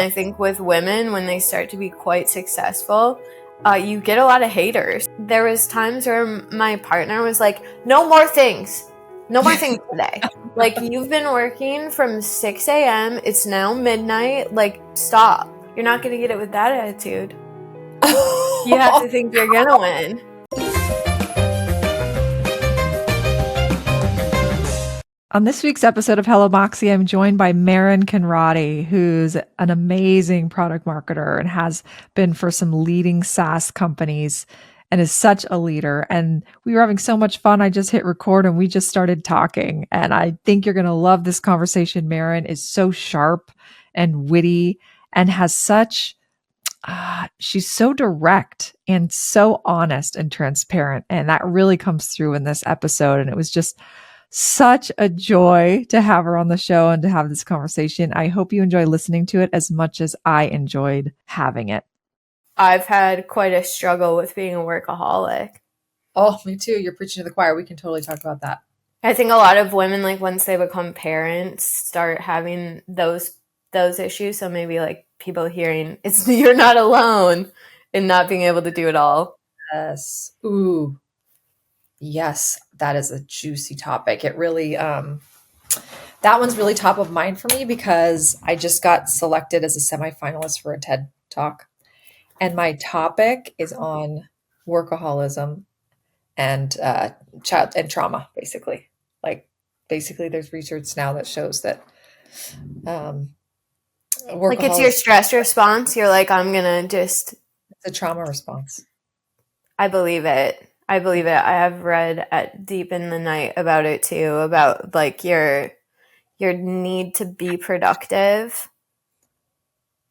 I think with women, when they start to be quite successful, you get a lot of haters. There was times where my partner was like, no more things today. Like, you've been working from 6 a.m. It's now midnight. Like, stop. You're not going to get it with that attitude. You have to think you're going to win. On this week's episode of Hello Moxie, I'm joined by 𝐼 𝐚𝐫𝐸, who's an amazing product marketer and has been for some leading SaaS companies and is such a leader. And we were having so much fun. I just hit record and we just started talking. And I think you're going to love this conversation. 𝐼 is so sharp and witty and has such, she's so direct and so honest and transparent. And that really comes through in this episode. And it was just such a joy to have her on the show and to have this conversation. I hope you enjoy listening to it as much as I enjoyed having it. I've had quite a struggle with being a workaholic. Oh, me too. You're preaching to the choir. We can totally talk about that. I think a lot of women, like, once they become parents, start having those issues. So maybe like people hearing you're not alone in not being able to do it all. Yes. Ooh. Yes, that is a juicy topic. It really, that one's really top of mind for me because I just got selected as a semifinalist for a TED Talk. And my topic is on workaholism and child and trauma, basically. Basically, there's research now that shows that like, it's your stress response. You're like, I'm going to just... It's a trauma response. I believe it. I have read at deep in the night about it too, about like your need to be productive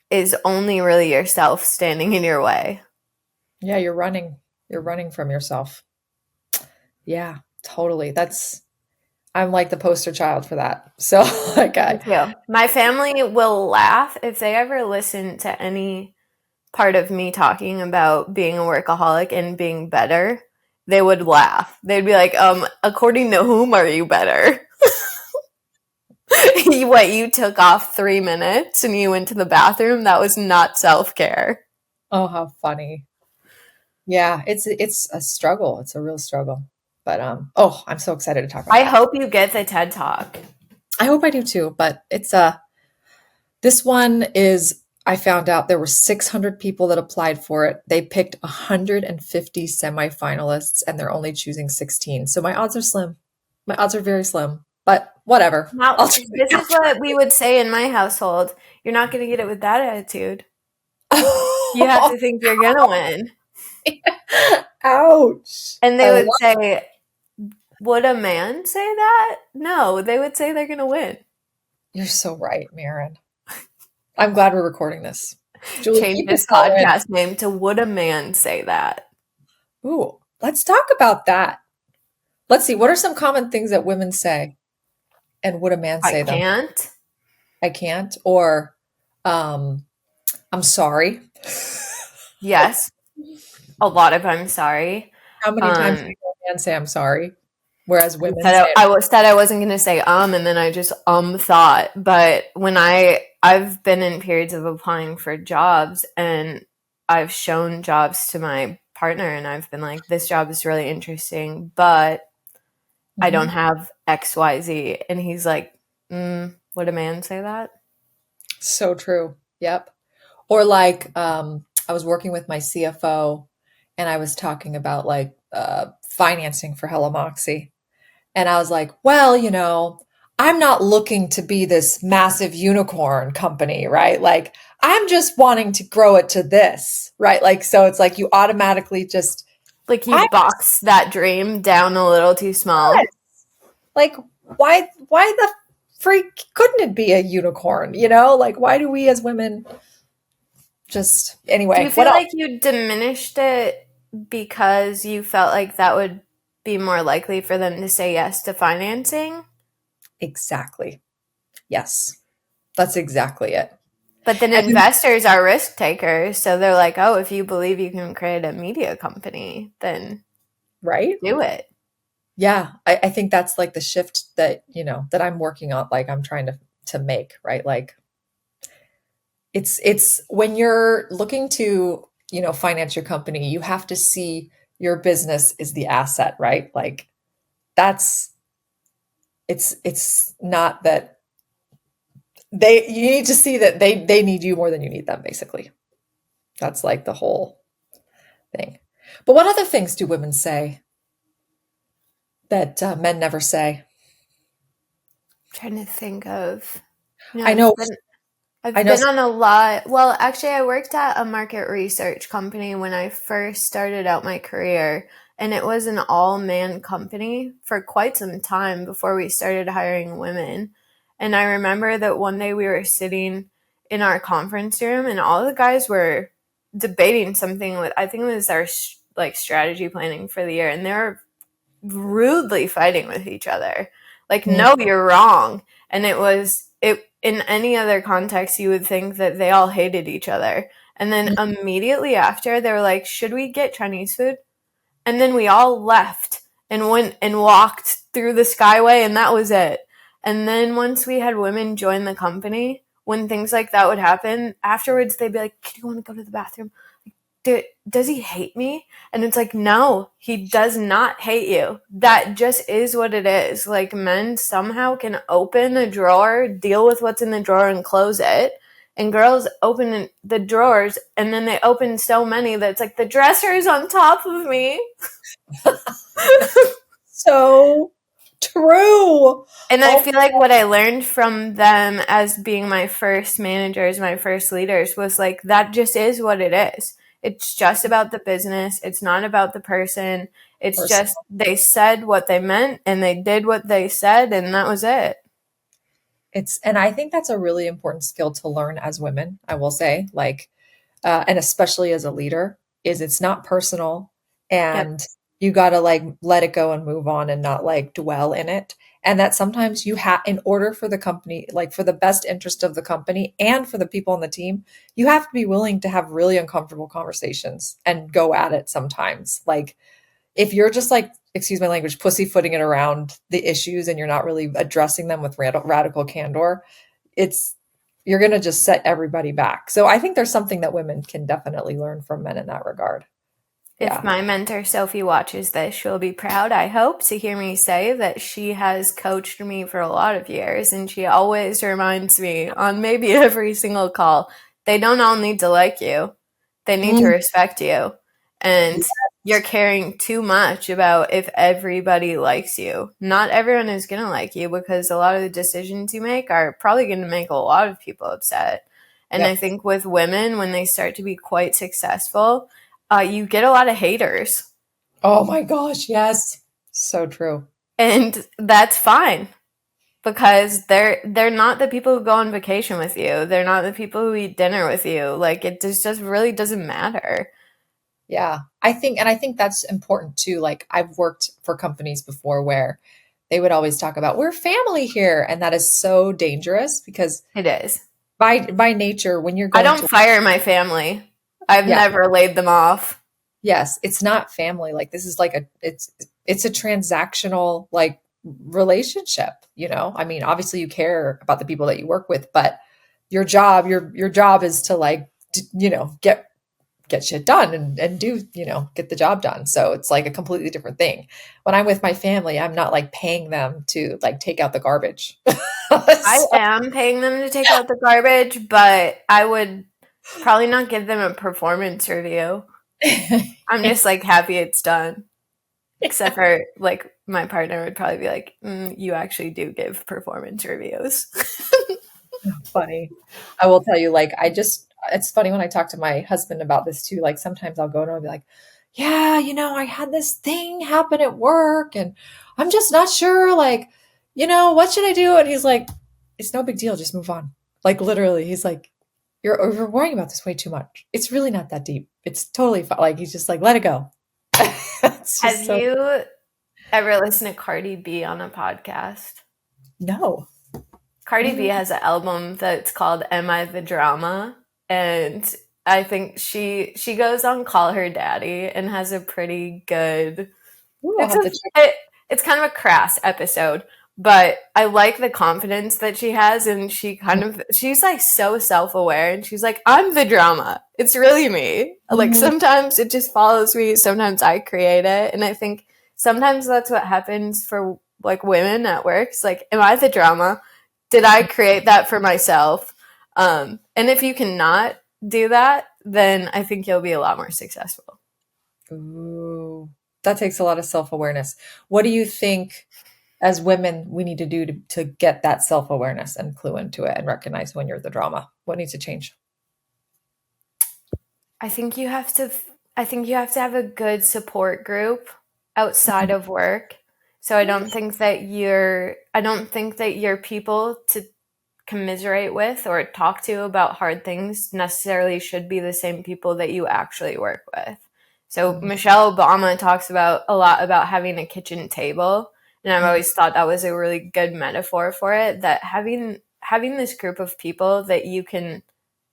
is only really yourself standing in your way. Yeah, you're running from yourself. Yeah, totally. I'm like the poster child for that. So my family will laugh if they ever listen to any part of me talking about being a workaholic and being better. They would laugh. They'd be like, according to whom are you better? You took off 3 minutes and you went to the bathroom? That was not self-care. Oh, how funny. Yeah, it's a struggle. It's a real struggle. But I'm so excited to talk about it. I hope you get the TED Talk. I hope I do too, but it's this one is, I found out there were 600 people that applied for it. They picked 150 semifinalists and they're only choosing 16. So my odds are slim. My odds are very slim, but whatever. Now, this is what we would say in my household. You're not going to get it with that attitude. You have to think you're going to win. Ouch. And they would say, would a man say that? No, they would say they're going to win. You're so right, 𝐼. I'm glad we're recording this. Julie, change this podcast name to Would a Man Say That? Ooh, let's talk about that. Let's see. What are some common things that women say? And would a man say them? I can't. Or, I'm sorry. Yes. A lot of I'm sorry. How many times did a man say I'm sorry? Whereas women I said I wasn't going to say and then I just thought. But when I've been in periods of applying for jobs and I've shown jobs to my partner and I've been like, this job is really interesting, but I don't have XYZ. And he's like, would a man say that? So true. Yep. Or like, I was working with my CFO and I was talking about like financing for Hello Moxie. And I was like, well, I'm not looking to be this massive unicorn company, right? Like, I'm just wanting to grow it to this, right? Like, so it's like you automatically just... Like you box that dream down a little too small. Yes. Like, why the freak couldn't it be a unicorn? Like, why do we as women just... Anyway. Do you feel like you diminished it because you felt like that would be more likely for them to say yes to financing? Exactly. Yes. That's exactly it. But then investors are risk takers. So they're like, oh, if you believe you can create a media company, then do it. Yeah. I think that's like the shift that, that I'm working on, like I'm trying to make, right? Like It's when you're looking to, finance your company, you have to see your business is the asset, right? Like that's it's not that you need to see that they need you more than you need them, basically. That's like the whole thing. But what other things do women say that men never say? Trying to think of, I know, I I've know. been on a lot. Well, actually, I worked at a market research company when I first started out my career, and it was an all-man company for quite some time before we started hiring women. And I remember that one day we were sitting in our conference room, and all the guys were debating something with, I think it was our like strategy planning for the year, and they were rudely fighting with each other. Like, no, you're wrong. And it in any other context, you would think that they all hated each other. And then immediately after, they were like, should we get Chinese food? And then we all left and went and walked through the Skyway, and that was it. And then once we had women join the company, when things like that would happen, afterwards they'd be like, do you want to go to the bathroom? Does he hate me? And it's like, no, he does not hate you. That just is what it is. Like, men somehow can open a drawer, deal with what's in the drawer, and close it. And girls open the drawers, and then they open so many that it's like, the dresser is on top of me. So true. And I feel like what I learned from them as being my first managers, my first leaders, was like, that just is what it is. It's just about the business. It's not about the person. It's just they said what they meant and they did what they said, and that was it. And I think that's a really important skill to learn as women, I will say, like, and especially as a leader, is it's not personal, and you got to like let it go and move on and not like dwell in it. And that sometimes you have, in order for the company, like for the best interest of the company and for the people on the team, you have to be willing to have really uncomfortable conversations and go at it sometimes. Like if you're just like, excuse my language, pussyfooting it around the issues and you're not really addressing them with radical candor, you're going to just set everybody back. So I think there's something that women can definitely learn from men in that regard. If my mentor Sophie watches this, she'll be proud, I hope, to hear me say that she has coached me for a lot of years, and she always reminds me on maybe every single call, they don't all need to like you. They need to respect you. And you're caring too much about if everybody likes you. Not everyone is going to like you, because a lot of the decisions you make are probably going to make a lot of people upset. And I think with women, when they start to be quite successful, you get a lot of haters. Oh my gosh, yes. So true. And that's fine, because they're not the people who go on vacation with you. They're not the people who eat dinner with you. Like, it just really doesn't matter. Yeah. I think that's important too. Like I've worked for companies before where they would always talk about we're family here, and that is so dangerous because it is. By nature, when you're going I don't fire my family. I've never laid them off. Yes, it's not family. Like this is like it's a transactional like relationship, I mean, obviously you care about the people that you work with, but your job is to like get shit done and do, get the job done. So it's like a completely different thing. When I'm with my family, I'm not like paying them to like take out the garbage. I am paying them to take out the garbage, but I would probably not give them a performance review. I'm just like happy it's done. Except for like my partner would probably be like, you actually do give performance reviews. Funny. I will tell you, like, it's funny when I talk to my husband about this too. Like sometimes I'll go to him and be like, yeah, I had this thing happen at work and I'm just not sure, like, what should I do? And he's like, it's no big deal. Just move on. Like literally, he's like, you're worrying about this way too much. It's really not that deep. It's totally fine. Like, he's just like, let it go. Have you ever listened to Cardi B on a podcast? No. Cardi B has an album that's called Am I the Drama? And I think she goes on Call Her Daddy and has a pretty good... Ooh, it's kind of a crass episode, But I like the confidence that she has, and she's like so self-aware, and she's like, I'm the drama. It's really me. Like sometimes it just follows me, sometimes I create it. And I think sometimes that's what happens for like women at work. It's like, am I the drama? Did I create that for myself? And if you cannot do that, then I think you'll be a lot more successful. Ooh, that takes a lot of self-awareness. What do you think as women we need to do to get that self-awareness and clue into it and recognize when you're the drama? What needs to change? I think you have to have a good support group outside of work. So I don't think that you're people to commiserate with or talk to about hard things necessarily should be the same people that you actually work with. So Michelle Obama talks about a lot about having a kitchen table, and I've always thought that was a really good metaphor for it, that having this group of people that you can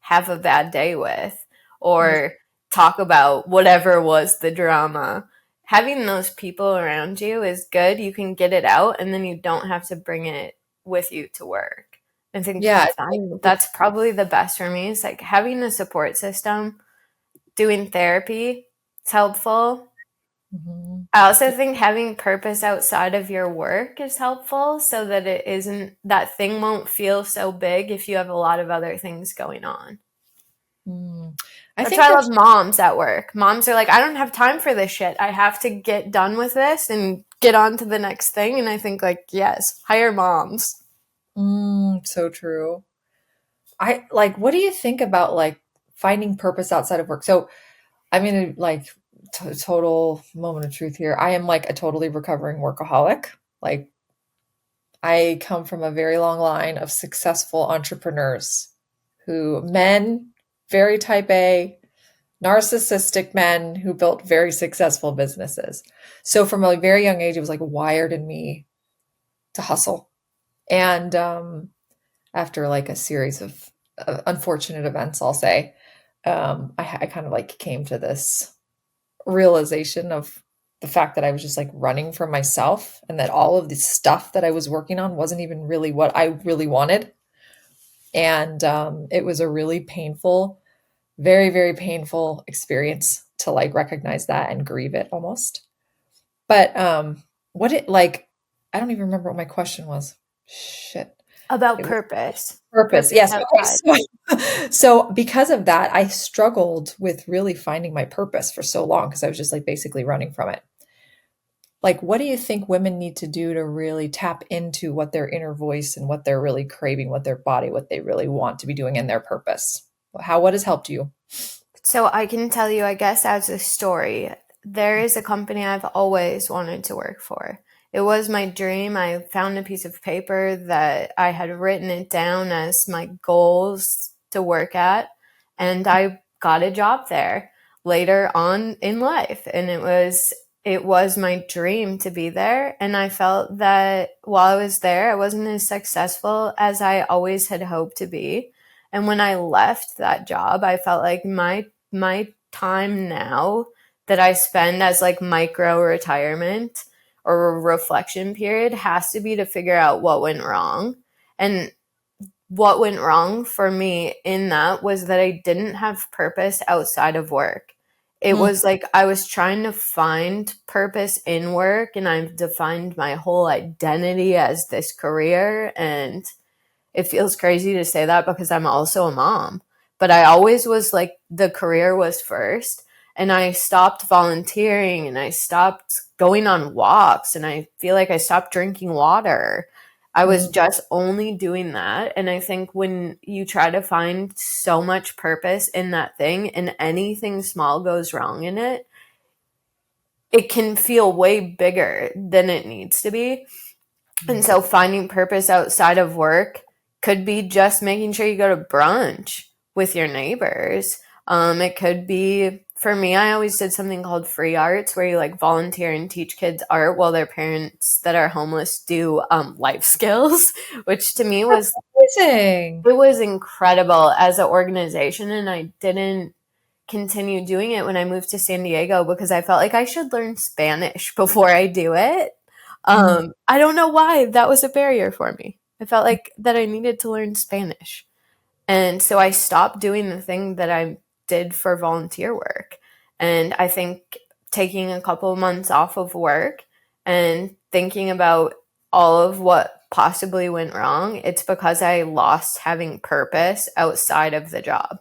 have a bad day with or talk about whatever was the drama. Having those people around you is good. You can get it out, and then you don't have to bring it with you to work. I think that's probably the best for me. Is like having a support system, doing therapy. It's helpful. I also think having purpose outside of your work is helpful, so that that thing won't feel so big if you have a lot of other things going on. That's why I love moms at work. Moms are like, I don't have time for this shit. I have to get done with this and get on to the next thing. And I think like, yes, hire moms. So true. What do you think about like finding purpose outside of work? So, I mean, like total moment of truth here. I am like a totally recovering workaholic. Like I come from a very long line of successful entrepreneurs men, very type A, narcissistic men who built very successful businesses. So from a very young age, it was like wired in me to hustle. And after like a series of unfortunate events, I'll say, I kind of like came to this realization of the fact that I was just like running from myself, and that all of the stuff that I was working on wasn't even really what I really wanted. And it was a really painful, very, very painful experience to like recognize that and grieve it almost. But I don't even remember what my question was. Shit. About purpose. Purpose. Yes. Okay. So because of that, I struggled with really finding my purpose for so long, because I was just like basically running from it. Like, what do you think women need to do to really tap into what their inner voice and what they're really craving, what their body, what they really want to be doing in their purpose? What has helped you? So I can tell you, I guess, as a story, there is a company I've always wanted to work for. It was my dream. I found a piece of paper that I had written it down as my goals to work at, and I got a job there later on in life. And it was my dream to be there. And I felt that while I was there, I wasn't as successful as I always had hoped to be. And when I left that job, I felt like my time now that I spend as like micro retirement or a reflection period has to be to figure out what went wrong. And what went wrong for me in that was that I didn't have purpose outside of work. It was like I was trying to find purpose in work, and I've defined my whole identity as this career. And it feels crazy to say that because I'm also a mom, but I always was like the career was first. And I stopped volunteering, and I stopped going on walks, and I feel like I stopped drinking water. I was just only doing that. And I think when you try to find so much purpose in that thing and anything small goes wrong in it, it can feel way bigger than it needs to be. And so finding purpose outside of work could be just making sure you go to brunch with your neighbors. It could be, for me, I always did something called free arts, where you like volunteer and teach kids art while their parents that are homeless do life skills, which to me was amazing. It was incredible as an organization. And I didn't continue doing it when I moved to San Diego because I felt like I should learn Spanish before I do it. I don't know why that was a barrier for me. I felt like that I needed to learn Spanish. And so I stopped doing the thing that I did for volunteer work. And I think taking a couple of months off of work and thinking about all of what possibly went wrong, it's because I lost having purpose outside of the job.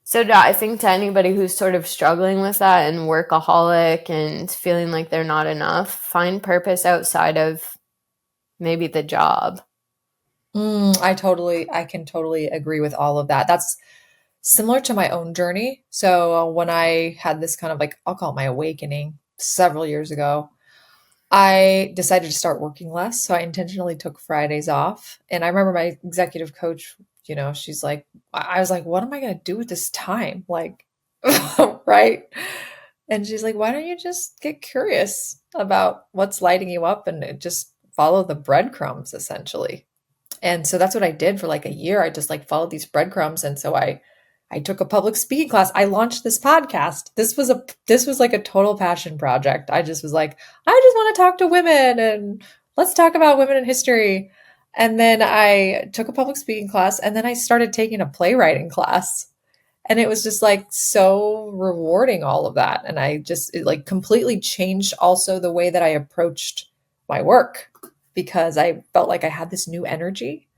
So I think to anybody who's sort of struggling with that and workaholic and feeling like they're not enough, find purpose outside of maybe the job. I can totally agree with all of that. That's similar to my own journey. So when I had this kind of like, I'll call it my awakening several years ago, I decided to start working less. So I intentionally took Fridays off. And I remember my executive coach, she's like, I was like, what am I going to do with this time? Like, right. And she's like, why don't you just get curious about what's lighting you up and just follow the breadcrumbs essentially. And so that's what I did for like a year. I just like followed these breadcrumbs. And so I took a public speaking class. I launched this podcast. This was like a total passion project. I just was like, I just want to talk to women and let's talk about women in history. And then I took a public speaking class and then I started taking a playwriting class. And it was just like so rewarding, all of that. And it like completely changed also the way that I approached my work, because I felt like I had this new energy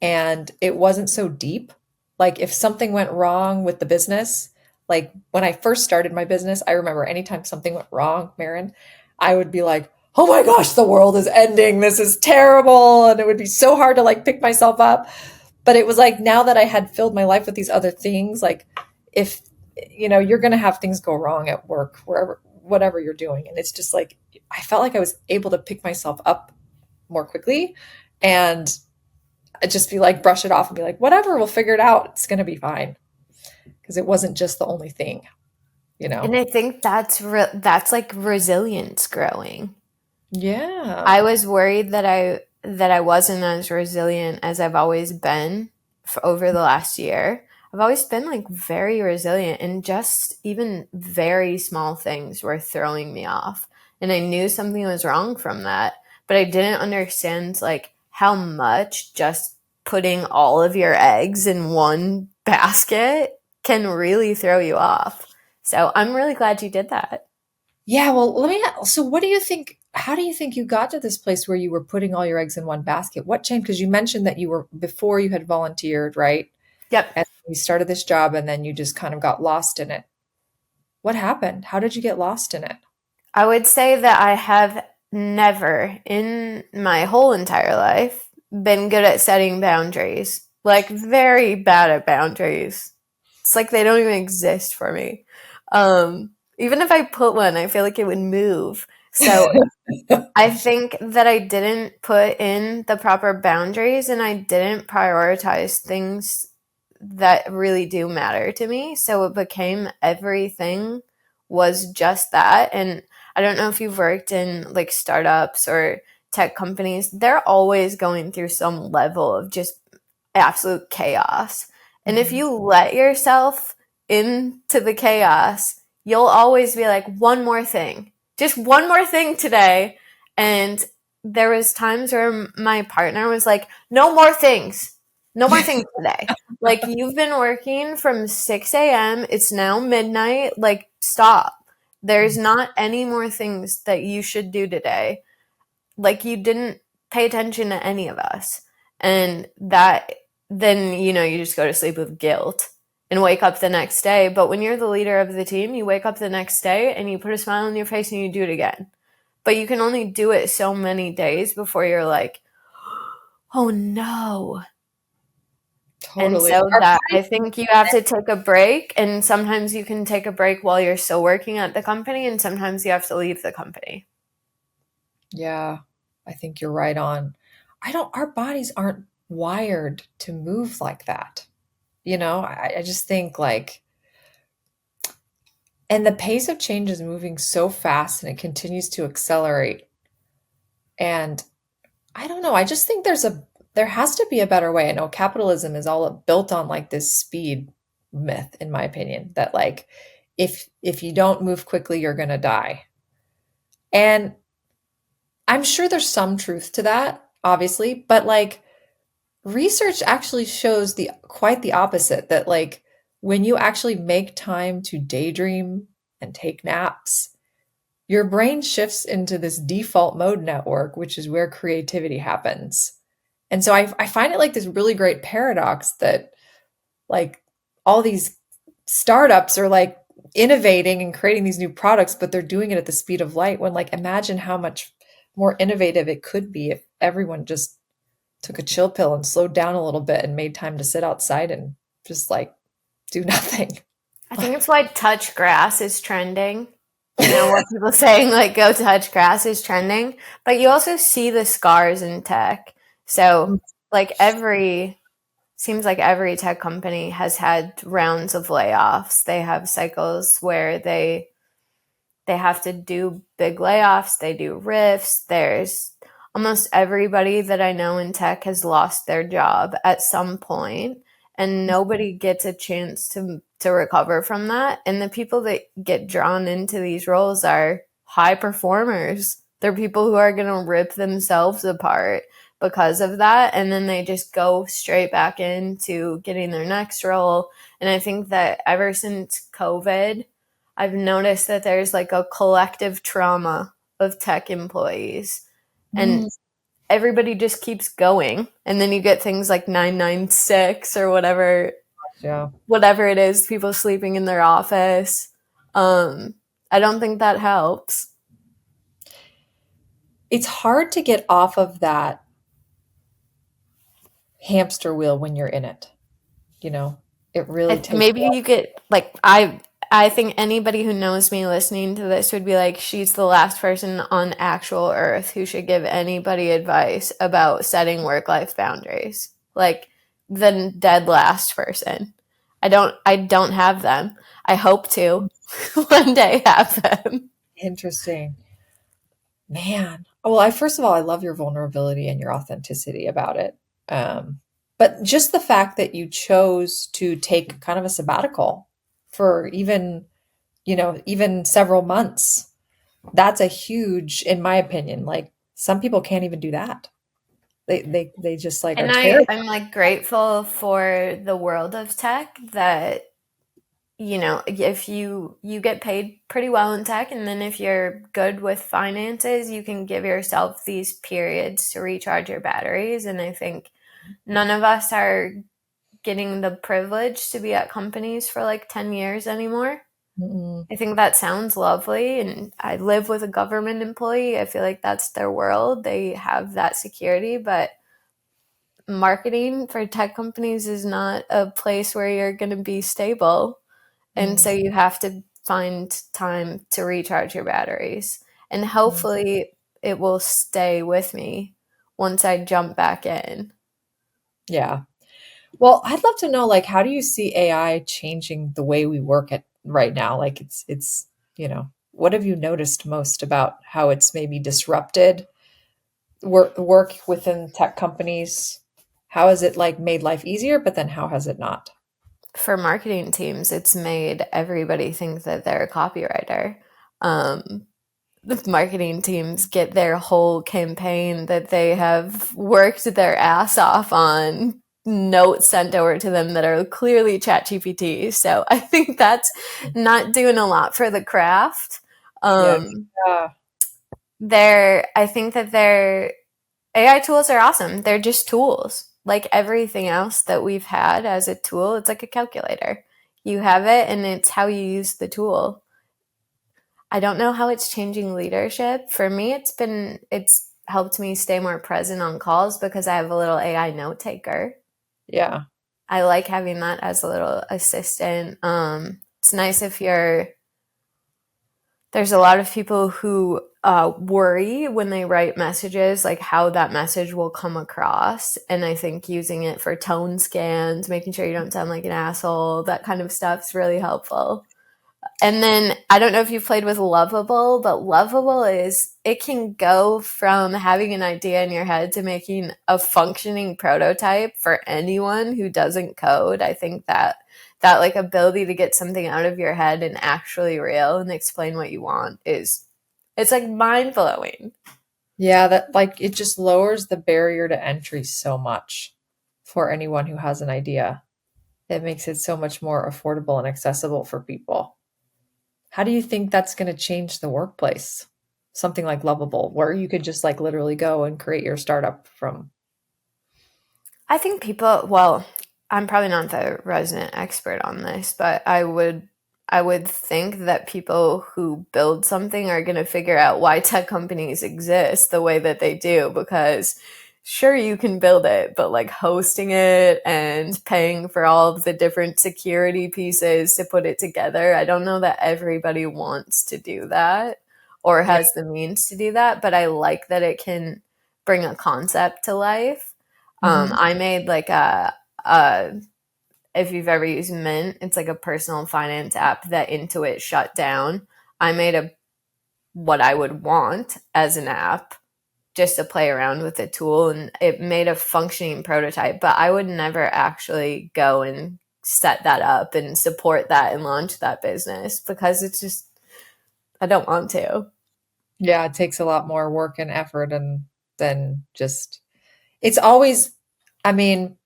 and it wasn't so deep. Like if something went wrong with the business, like when I first started my business, I remember anytime something went wrong, Maren, I would be like, oh my gosh, the world is ending. This is terrible. And it would be so hard to like pick myself up. But it was like, now that I had filled my life with these other things, like if, you're going to have things go wrong at work, wherever, whatever you're doing. And it's just like, I felt like I was able to pick myself up more quickly and I'd just be like, brush it off and be like, whatever, we'll figure it out. It's going to be fine. Because it wasn't just the only thing, And I think that's like resilience growing. Yeah. I was worried that I wasn't as resilient as I've always been over the last year. I've always been like very resilient, and just even very small things were throwing me off. And I knew something was wrong from that, but I didn't understand like how much just putting all of your eggs in one basket can really throw you off. So I'm really glad you did that. Yeah. Well, so what do you think? How do you think you got to this place where you were putting all your eggs in one basket? What changed? Because you mentioned that before you had volunteered, right? Yep. And you started this job and then you just kind of got lost in it. What happened? How did you get lost in it? I would say that I have never in my whole entire life been good at setting boundaries. Like very bad at boundaries. It's like they don't even exist for me. Even if I put one, I feel like it would move. So I think that I didn't put in the proper boundaries and I didn't prioritize things that really do matter to me. So it became everything was just that. And I don't know if you've worked in like startups or tech companies, they're always going through some level of just absolute chaos. And if you let yourself into the chaos, you'll always be like, one more thing, just one more thing today. And there was times where my partner was like, no more things. No more things today. Like, you've been working from 6 a.m. It's now midnight. Like, stop. There's not any more things that you should do today. Like, you didn't pay attention to any of us. And then, you just go to sleep with guilt and wake up the next day. But when you're the leader of the team, you wake up the next day and you put a smile on your face and you do it again. But you can only do it so many days before you're like, oh no. Totally. And so that I think you have to take a break, and sometimes you can take a break while you're still working at the company, and sometimes you have to leave the company. Yeah, I think you're right on. Our bodies aren't wired to move like that. I just think like, and the pace of change is moving so fast and it continues to accelerate. And I don't know, I just think there has to be a better way. I know capitalism is all built on like this speed myth, in my opinion, that like if you don't move quickly, you're going to die. And I'm sure there's some truth to that, obviously, but like research actually shows the quite the opposite, that like when you actually make time to daydream and take naps, your brain shifts into this default mode network, which is where creativity happens. And so I find it like this really great paradox that like all these startups are like innovating and creating these new products, but they're doing it at the speed of light, when like imagine how much more innovative it could be if everyone just took a chill pill and slowed down a little bit and made time to sit outside and just like do nothing. I think it's why touch grass is trending. You know, what people saying, like, go touch grass is trending. But you also see the scars in tech. So, like, seems like every tech company has had rounds of layoffs. They have cycles where they have to do big layoffs. They do rifts. There's almost everybody that I know in tech has lost their job at some point, and nobody gets a chance to recover from that. And the people that get drawn into these roles are high performers. They're people who are going to rip themselves apart because of that, and then they just go straight back into getting their next role. And I think that ever since COVID, I've noticed that there's like a collective trauma of tech employees, and everybody just keeps going. And then you get things like 996 or whatever, whatever it is, people sleeping in their office. I don't think that helps. It's hard to get off of that hamster wheel when you're in it. You know, it really takes Maybe you get like I think anybody who knows me listening to this would be like, she's the last person on actual earth who should give anybody advice about setting work-life boundaries. Like, the dead last person. I don't have them. I hope to one day have them. Interesting. Man. Well, first of all, I love your vulnerability and your authenticity about it. But just the fact that you chose to take kind of a sabbatical for even several months, that's a huge, in my opinion, like some people can't even do that. They just like And are terrified. I'm like grateful for the world of tech that, you know, if you get paid pretty well in tech, and then if you're good with finances, you can give yourself these periods to recharge your batteries. And I think none of us are getting the privilege to be at companies for like 10 years anymore. Mm-mm. I think that sounds lovely, and I live with a government employee. I feel like that's their world. They have that security, but marketing for tech companies is not a place where you're going to be stable. And so you have to find time to recharge your batteries. And hopefully it will stay with me once I jump back in. Yeah. Well, I'd love to know, like, how do you see AI changing the way we work at right now? Like, what have you noticed most about how it's maybe disrupted work within tech companies? How has it like made life easier, but then how has it not? For marketing teams, it's made everybody think that they're a copywriter. The marketing teams get their whole campaign that they have worked their ass off on notes sent over to them that are clearly ChatGPT. So I think that's not doing a lot for the craft. Yeah. I think that their AI tools are awesome. They're just tools. Like everything else that we've had as a tool, it's like a calculator. You have it, and it's how you use the tool. I don't know how it's changing leadership. For me, it's helped me stay more present on calls because I have a little AI note taker. Yeah. I like having that as a little assistant. It's nice if there's a lot of people who worry when they write messages, like how that message will come across. And I think using it for tone scans, making sure you don't sound like an asshole, that kind of stuff is really helpful. And then I don't know if you've played with Lovable, but Lovable it can go from having an idea in your head to making a functioning prototype for anyone who doesn't code. I think that like ability to get something out of your head and actually real and explain what you want it's like mind blowing. Yeah, that like it just lowers the barrier to entry so much for anyone who has an idea. It makes it so much more affordable and accessible for people. How do you think that's going to change the workplace? Something like Lovable, where you could just like literally go and create your startup from. I think people, well, I'm probably not the resident expert on this, but I would think that people who build something are going to figure out why tech companies exist the way that they do, because sure you can build it, but like hosting it and paying for all of the different security pieces to put it together, I don't know that everybody wants to do that or Yeah. has the means to do that, but I like that it can bring a concept to life. Mhm. I made like a if you've ever used Mint, it's like a personal finance app that Intuit shut down. I made a what I would want as an app just to play around with the tool, and it made a functioning prototype, but I would never actually go and set that up and support that and launch that business because it's just I don't want to. Yeah, it takes a lot more work and effort and than just it's always I mean,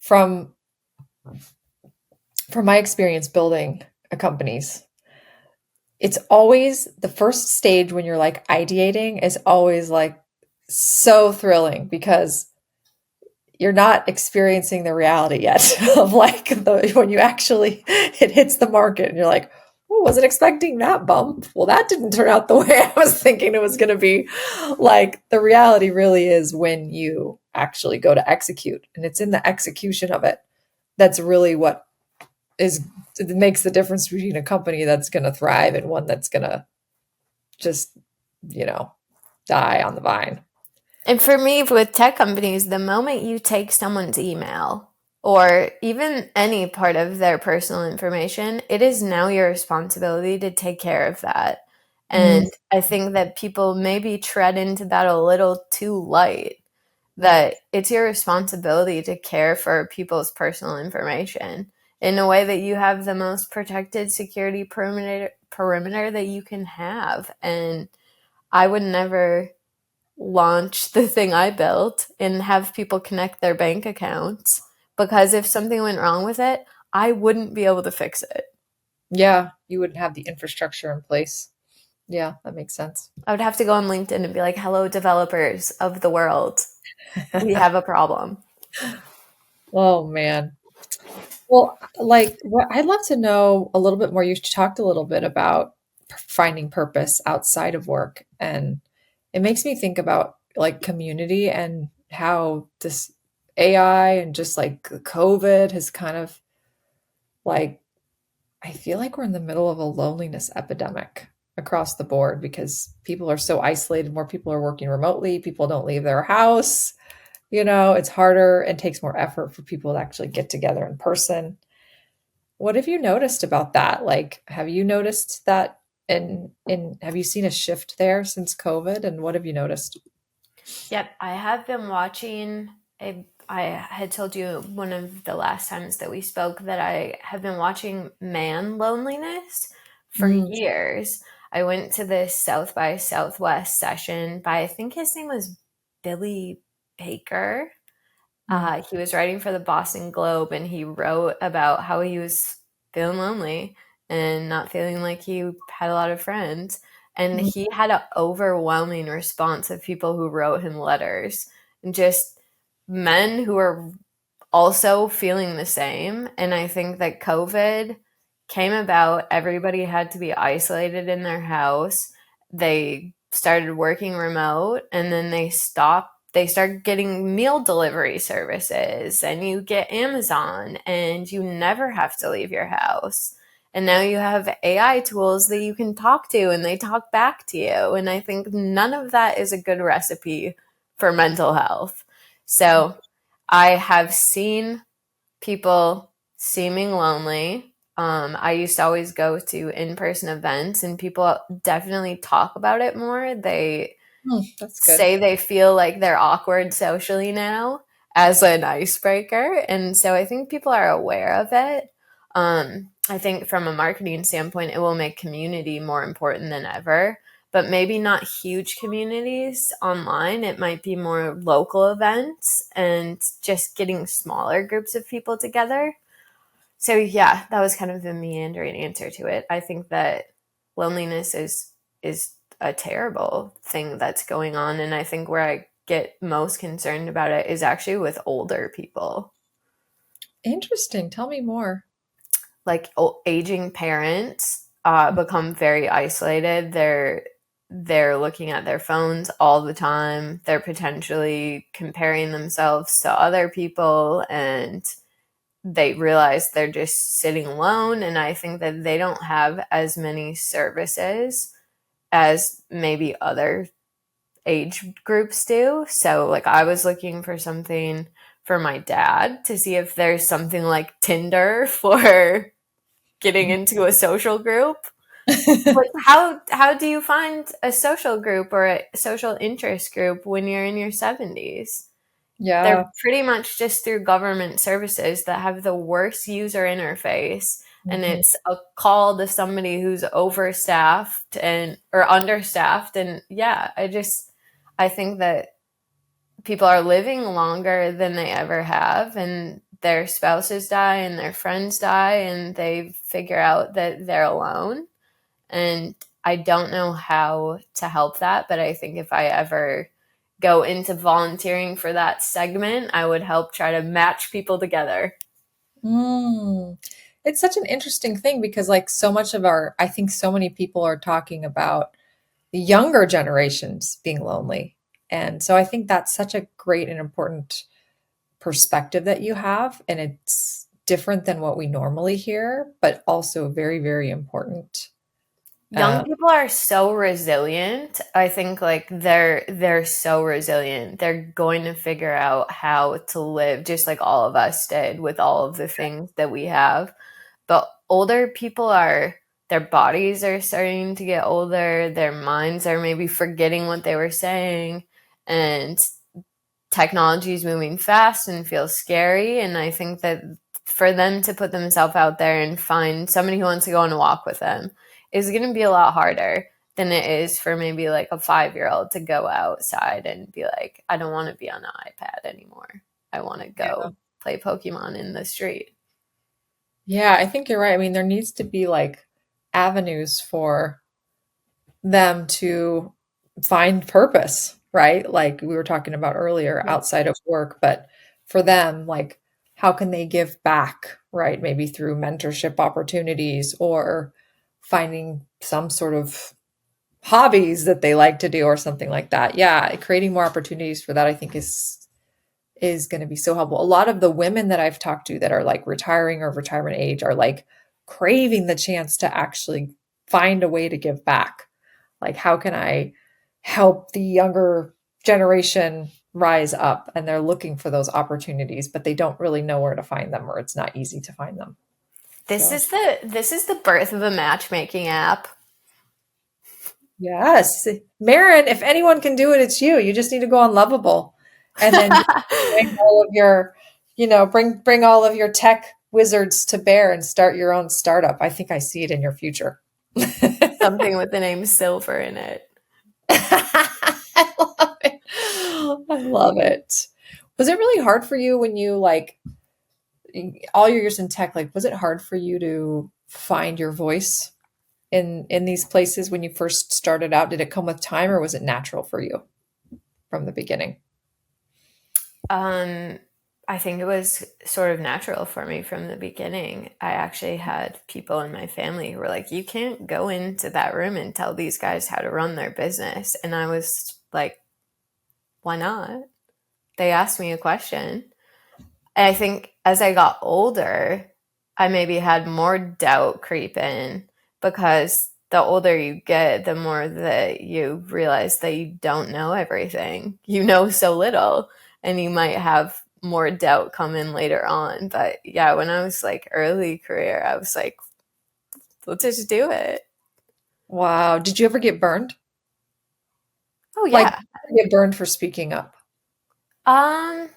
from from my experience building companies, it's always the first stage when you're like ideating is always like so thrilling because you're not experiencing the reality yet of like when you actually it hits the market and you're like, oh, wasn't expecting that bump. Well, that didn't turn out the way I was thinking it was going to be. Like the reality really is when you actually go to execute, and it's in the execution of it that's really what is it makes the difference between a company that's going to thrive and one that's going to just, you know, die on the vine. And for me, with tech companies, the moment you take someone's email or even any part of their personal information, it is now your responsibility to take care of that. Mm. And I think that people maybe tread into that a little too light, that it's your responsibility to care for people's personal information in a way that you have the most protected security perimeter that you can have. And I would never launch the thing I built and have people connect their bank accounts because if something went wrong with it, I wouldn't be able to fix it. Yeah, you wouldn't have the infrastructure in place. Yeah, that makes sense. I would have to go on LinkedIn and be like, hello, developers of the world. We have a problem. Oh man. Well, like what I'd love to know a little bit more. You talked a little bit about finding purpose outside of work, and it makes me think about like community and how this AI and just like COVID has kind of like I feel like we're in the middle of a loneliness epidemic across the board because people are so isolated. More people are working remotely. People don't leave their house. You know, it's harder and takes more effort for people to actually get together in person. What have you noticed about that? Like, have you noticed that in have you seen a shift there since COVID? And what have you noticed? Yep, I have been watching I had told you one of the last times that we spoke that I have been watching Man Loneliness for Mm, years. I went to this South by Southwest session by I think his name was Billy Baker. mm, He was writing for the Boston Globe and he wrote about how he was feeling lonely and not feeling like he had a lot of friends. And mm, he had an overwhelming response of people who wrote him letters and just men who are also feeling the same. And I think that COVID came about, everybody had to be isolated in their house. They started working remote and then they started getting meal delivery services and you get Amazon and you never have to leave your house. And now you have AI tools that you can talk to and they talk back to you. And I think none of that is a good recipe for mental health. So I have seen people seeming lonely. I used to always go to in person events, and people definitely talk about it more. They mm. That's good. say they feel like they're awkward socially now as an icebreaker. And so I think people are aware of it. I think from a marketing standpoint, it will make community more important than ever. but maybe not huge communities online. It might be more local events and just getting smaller groups of people together. So yeah, that was kind of the meandering answer to it. I think that loneliness is a terrible thing that's going on, and I think where I get most concerned about it is actually with older people. Interesting. Tell me more. Like aging parents become very isolated. They're looking at their phones all the time. They're potentially comparing themselves to other people, and they realize they're just sitting alone. And I think that they don't have as many services as maybe other age groups do. So like I was looking for something for my dad to see if there's something like Tinder for getting into a social group. Like how do you find a social group or a social interest group when you're in your 70s? Yeah. They're pretty much just through government services that have the worst user interface. And Mhm. it's a call to somebody who's overstaffed and or understaffed. And yeah, I think that people are living longer than they ever have, and their spouses die and their friends die, and they figure out that they're alone. And I don't know how to help that, but I think if I ever go into volunteering for that segment, I would help try to match people together. Mm. It's such an interesting thing because, like, so much of I think so many people are talking about the younger generations being lonely. And so I think that's such a great and important perspective that you have. And it's different than what we normally hear, but also very, very important. Young people are so resilient. I think like they're so resilient. They're going to figure out how to live just like all of us did with all of the things that we have. But older people are their bodies are starting to get older, their minds are maybe forgetting what they were saying, and technology is moving fast and feels scary. And I think that for them to put themselves out there and find somebody who wants to go on a walk with them is going to be a lot harder than it is for maybe like a 5-year-old to go outside and be like, I don't want to be on an iPad anymore. I want to Yeah. go play Pokemon in the street. Yeah, I think you're right. I mean, there needs to be like avenues for them to find purpose, right? Like we were talking about earlier, Yeah. outside of work, but for them, like, how can they give back, right? Maybe through mentorship opportunities or finding some sort of hobbies that they like to do or something like that. Yeah, creating more opportunities for that, I think is going to be so helpful. A lot of the women that I've talked to that are like retiring or retirement age are like craving the chance to actually find a way to give back. Like, how can I help the younger generation rise up? And they're looking for those opportunities, but they don't really know where to find them, or it's not easy to find them. So, This is the birth of a matchmaking app. yes, Marin, if anyone can do it, it's you. You just need to go on Lovable and then bring all of your, bring all of your tech wizards to bear and start your own startup. I think I see it in your future. Something with the name Silver in it. I love it. I love it. Was it really hard for you when you like all your years in tech? Like, was it hard for you to find your voice in these places when you first started out? Did it come with time, or was it natural for you from the beginning? Um, I think it was sort of natural for me from the beginning. I actually had people in my family who were like, you can't go into that room and tell these guys how to run their business. And I was like, why not? They asked me a question. And I think as I got older, I maybe had more doubt creep in because the older you get, the more that you realize that you don't know everything. You know so little, and you might have more doubt come in later on. But yeah, when I was like early career, I was like, let's just do it. Wow. Did you ever get burned? Oh Like, yeah. get burned for speaking up? Um,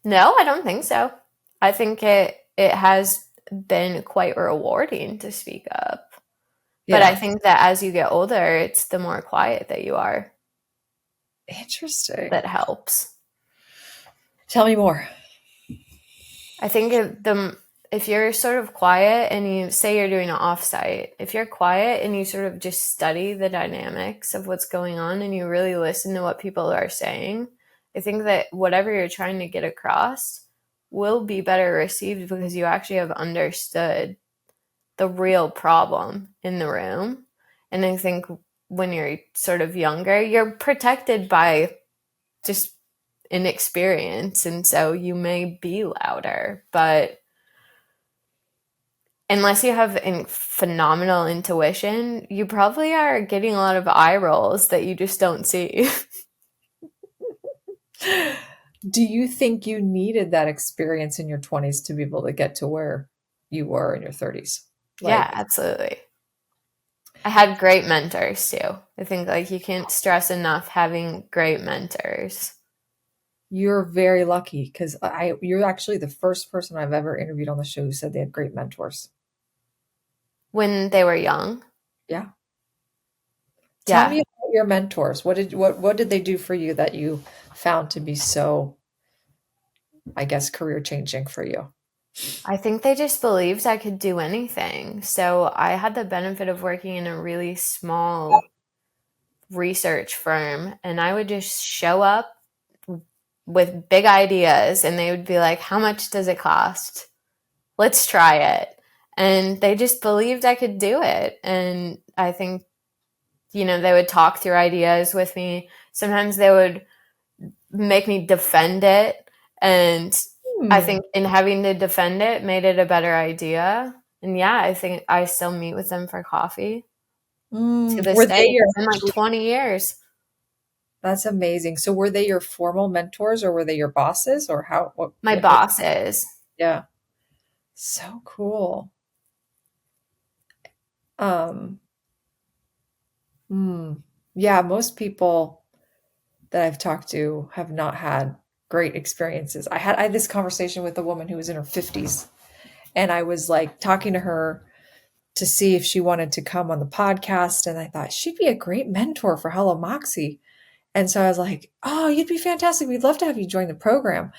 no, I don't think so. I think it has been quite rewarding to speak up. But Yeah. I think that as you get older, it's the more quiet that you are Interesting. that helps. Tell me more. I think if you're sort of quiet and you say you're doing an offsite, if you're quiet and you sort of just study the dynamics of what's going on and you really listen to what people are saying, I think that whatever you're trying to get across will be better received because you actually have understood the real problem in the room. And I think when you're sort of younger, you're protected by just inexperience, and so you may be louder, but unless you have phenomenal intuition, you probably are getting a lot of eye rolls that you just don't see. Do you think you needed that experience in your 20s to be able to get to where you were in your 30s? Yeah, absolutely. I had great mentors too. I think like you can't stress enough having great mentors. You're very lucky because you're actually the first person I've ever interviewed on the show who said they had great mentors. When they were young? Yeah. Yeah. Tell me about your mentors. What did they do for you that you found to be so, I guess, career changing for you? I think they just believed I could do anything. So I had the benefit of working in a really small research firm, and I would just show up with big ideas and they would be like, how much does it cost? Let's try it. And they just believed I could do it. And I think, they would talk through ideas with me. Sometimes they would make me defend it. And I think in having to defend it made it a better idea. And yeah, I think I still meet with them for coffee to this day. It's been like 20 years. That's amazing. So were they your formal mentors or were they your bosses or how? My bosses. Yeah. So cool. Yeah, most people that I've talked to have not had great experiences. I had this conversation with a woman who was in her 50s, and I was like talking to her to see if she wanted to come on the podcast, and I thought she'd be a great mentor for Hello Moxie. And so I was like, "Oh, you'd be fantastic. We'd love to have you join the program."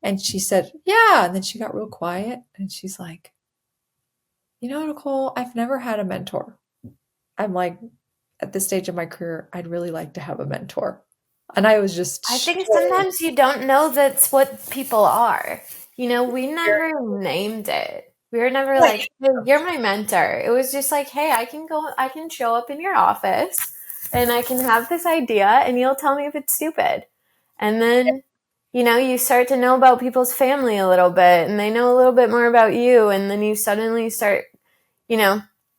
And she said, "Yeah." And then she got real quiet and she's like, Nicole, I've never had a mentor. I'm like, at this stage of my career, I'd really like to have a mentor. And I was just I think sometimes you don't know that's what people are. We never named it. We were never like, hey, you're my mentor. It was just like, hey, I can show up in your office and I can have this idea and you'll tell me if it's stupid. And then, you start to know about people's family a little bit and they know a little bit more about you. And then you suddenly start,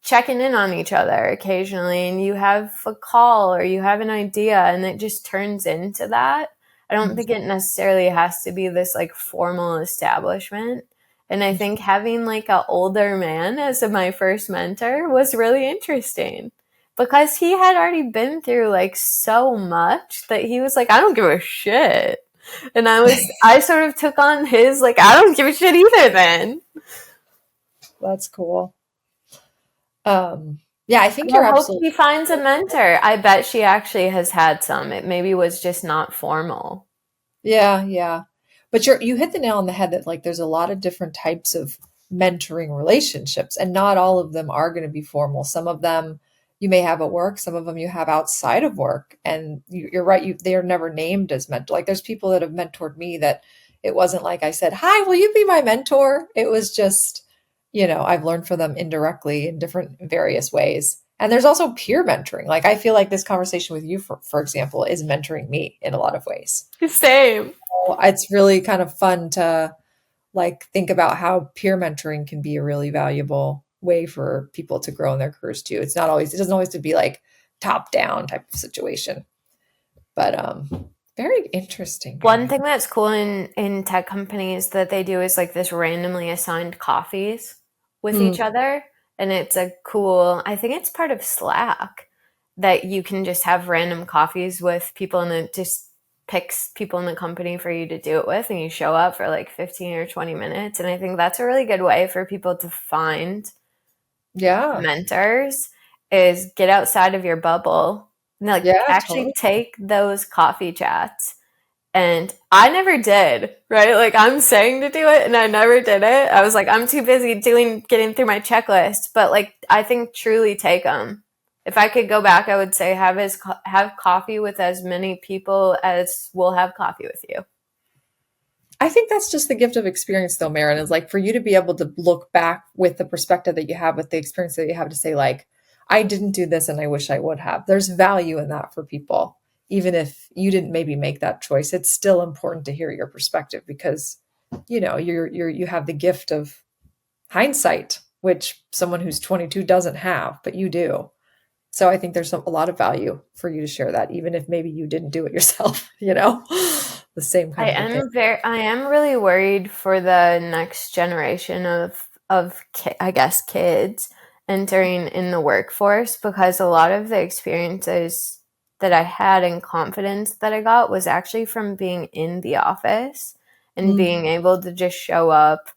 checking in on each other occasionally and you have a call or you have an idea and it just turns into that. I don't think it necessarily has to be this like formal establishment. And I think having like an older man as my first mentor was really interesting because he had already been through like so much that he was like, I don't give a shit. And I sort of took on his, like, I don't give a shit either then. That's cool. Yeah, I think you're absolutely. He finds a mentor. I bet she actually has had some. It maybe was just not formal. Yeah. But you hit the nail on the head that like there's a lot of different types of mentoring relationships, and not all of them are going to be formal. Some of them you may have at work, some of them you have outside of work. And you're right, they are never named as mentor. Like there's people that have mentored me that it wasn't like I said, "Hi, will you be my mentor?" It was just, I've learned from them indirectly in different various ways. And there's also peer mentoring. Like I feel like this conversation with you, for example, is mentoring me in a lot of ways. Same. So it's really kind of fun to like think about how peer mentoring can be a really valuable way for people to grow in their careers too. It doesn't always have to be like top down type of situation. But very interesting. One thing that's cool in tech companies that they do is like this randomly assigned coffees with each other. And it's I think it's part of Slack that you can just have random coffees with people and it just picks people in the company for you to do it with. And you show up for like 15 or 20 minutes. And I think that's a really good way for people to find mentors. is get outside of your bubble and like Yeah, actually totally. take those coffee chats. And I never did, right? Like I'm saying to do it and I never did it. I was like, I'm too busy getting through my checklist. But like, I think truly take them. If I could go back, I would say have coffee with as many people as will have coffee with you. I think that's just the gift of experience though, Marin, is like for you to be able to look back with the perspective that you have, with the experience that you have, to say like, I didn't do this and I wish I would have. There's value in that for people. Even if you didn't maybe make that choice, it's still important to hear your perspective because, you have the gift of hindsight, which someone who's 22 doesn't have, but you do. So I think there's a lot of value for you to share that, even if maybe you didn't do it yourself, the same kind of a thing. I am really worried for the next generation of I guess kids entering in the workforce, because a lot of the experiences that I had and confidence that I got was actually from being in the office and being able to just show up